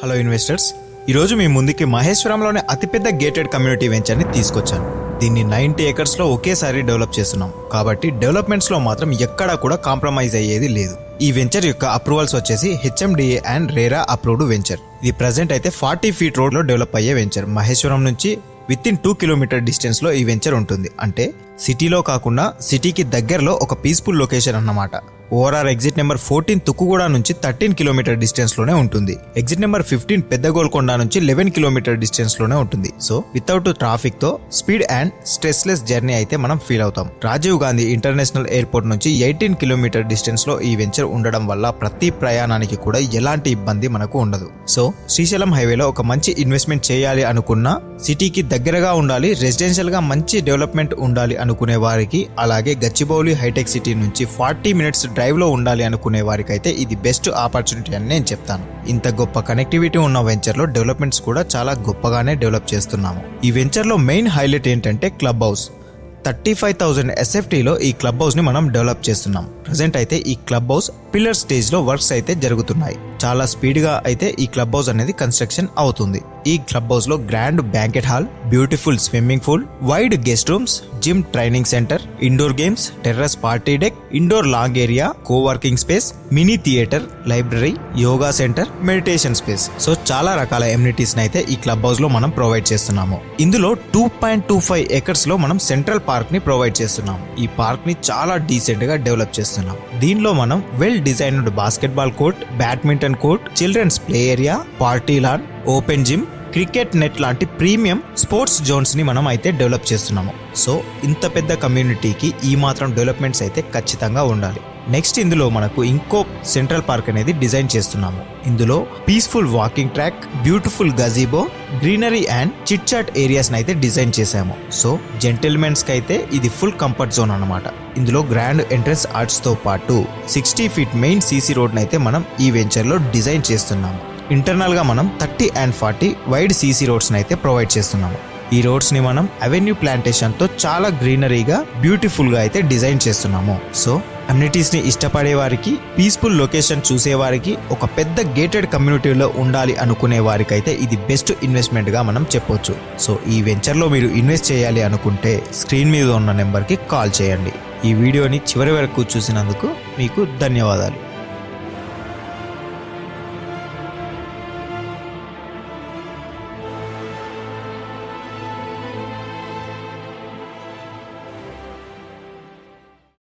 Hello investors, ఈరోజు మీ ముందుకి మహేశ్వరంలోని అతిపెద్ద గేటెడ్ కమ్యూనిటీ వెంచర్ని తీసుకొచ్చాను. దీన్ని 90 ఏకర్స్లో ఒకేసారి డెవలప్ చేస్తున్నాం కాబట్టి డెవలప్మెంట్స్లో మాత్రం ఎక్కడా కూడా కాంప్రమైజ్ అయ్యేది లేదు. ఈ వెంచర్ యొక్క అప్రూవల్స్ వచ్చేసి HMDA and RERA approved venture. ఇది ప్రజెంట్ అయితే 40 ఫీట్ రోడ్లో డెవలప్ అయ్యే వెంచర్. మహేశ్వరం నుంచి విత్ ఇన్ 2 కిలోమీటర్ డిస్టెన్స్లో ఈ వెంచర్ ఉంటుంది. అంటే సిటీలో కాకుండా సిటీకి దగ్గరలో ఒక పీస్ఫుల్ లొకేషన్ అన్నమాట. ఓఆర్ఆర్ ఎగ్జిట్ నెంబర్ 14 తుక్కుగూడ నుంచి 13 కిలోమీటర్ డిస్టెన్స్ లోనే ఉంటుంది. ఎగ్జిట్ నెంబర్ 15 పెద్ద గోల్కొండ నుంచి 11 కిలోమీటర్ డిస్టెన్స్ లోనే ఉంటుంది. సో వితౌట్ ట్రాఫిక్ తో speed and stress less journey అయితే మనం ఫీల్ అవుతాం. రాజీవ్ గాంధీ ఇంటర్నేషనల్ ఎయిర్పోర్ట్ నుంచి 18 కిలోమీటర్ డిస్టెన్స్ లో ఈ వెంచర్ ఉండడం వల్ల ప్రతి ప్రయాణానికి కూడా ఎలాంటి ఇబ్బంది మనకు ఉండదు. సో శ్రీశైలం హైవేలో ఒక మంచి ఇన్వెస్ట్మెంట్ చేయాలి అనుకున్నా, సిటీకి దగ్గరగా ఉండాలి, రెసిడెన్షియల్ గా మంచి డెవలప్మెంట్ ఉండాలి అనుకునే వారికి, అలాగే గచ్చిబౌలి హైటెక్ సిటీ నుంచి 40 మినిట్స్ డ్రైవ్ లో ఉండాలి అనుకునే వారికైతే ఇది బెస్ట్ ఆపర్చునిటీ అని నేను చెప్తాను. ఇంత గొప్ప కనెక్టివిటీ ఉన్న వెంచర్ లో డెవలప్మెంట్స్ కూడా చాలా గొప్పగానే డెవలప్ చేస్తున్నాము. ఈ వెంచర్ లో మెయిన్ హైలైట్ ఏంటంటే క్లబ్ హౌస్. 35,000 SFTలో ఈ క్లబ్ హౌస్ ని మనం డెవలప్ చేస్తున్నాం. ప్రజెంట్ అయితే ఈ క్లబ్ హౌస్ పిల్లర్ స్టేజ్ లో వర్క్స్ అయితే జరుగుతున్నాయి. చాలా స్పీడ్ గా అయితే ఈ క్లబ్ హౌస్ అనేది కన్స్ట్రక్షన్ అవుతుంది. ఈ క్లబ్ హౌస్ లో grand banquet hall, beautiful swimming pool, wide guest rooms, gym, training centre, indoor games, terrace party deck, indoor lounge area, coworking space, mini theatre, library, yoga centre, meditation space. So చాలా రకాల amenities అయితే ఈ club house లో మనం provide చేస్తున్నాము. ఇందులో 2.25 acres లో మనం సెంట్రల్ పార్క్ ని ప్రొవైడ్ చేస్తున్నాం. ఈ పార్క్ ని చాలా డీసెంట్ గా డెవలప్ చేస్తున్నాం. దీనిలో మనం well designed basketball court, badminton court, children's play area, party lawn, open gym, cricket net లాంటి ప్రీమియం స్పోర్ట్స్ జోన్స్ ని మనం అయితే డెవలప్ చేస్తున్నాము. సో ఇంత పెద్ద కమ్యూనిటీకి ఈ మాత్రం డెవలప్మెంట్స్ అయితే ఖచ్చితంగా ఉండాలి. నెక్స్ట్ ఇందులో మనకు ఇంకో సెంట్రల్ పార్క్ అనేది డిజైన్ చేస్తున్నాము. ఇందులో peaceful walking track, beautiful gazebo, greenery and chit chat areas అయితే డిజైన్ చేశాము. సో జెంటిల్మెన్స్ కి అయితే ఇది ఫుల్ కంఫర్ట్ జోన్ అన్నమాట. ఇందులో గ్రాండ్ ఎంట్రన్స్ ఆర్చ్ తో పాటు 60 ఫీట్ మెయిన్ సీసీ రోడ్ అయితే మనం ఈ వెంచర్ లో డిజైన్ చేస్తున్నాము. ఇంటర్నల్ గా మనం 30 and 40 వైడ్ సీసీ రోడ్స్ అయితే ప్రొవైడ్ చేస్తున్నాము. ఈ రోడ్స్ ని మనం అవెన్యూ ప్లాంటేషన్ తో చాలా గ్రీనరీగా బ్యూటిఫుల్ గా అయితే డిజైన్ చేస్తున్నాము. సో అమ్యూనిటీస్ ని ఇష్టపడే వారికి, పీస్ఫుల్ లొకేషన్ చూసే వారికి, ఒక పెద్ద గేటెడ్ కమ్యూనిటీలో ఉండాలి అనుకునే వారికి అయితే ఇది బెస్ట్ ఇన్వెస్ట్మెంట్ గా మనం చెప్పొచ్చు. సో ఈ వెంచర్ లో మీరు ఇన్వెస్ట్ చేయాలి అనుకుంటే స్క్రీన్ మీద ఉన్న నెంబర్ కి కాల్ చేయండి. ఈ వీడియోని చివరి వరకు చూసినందుకు మీకు ధన్యవాదాలు.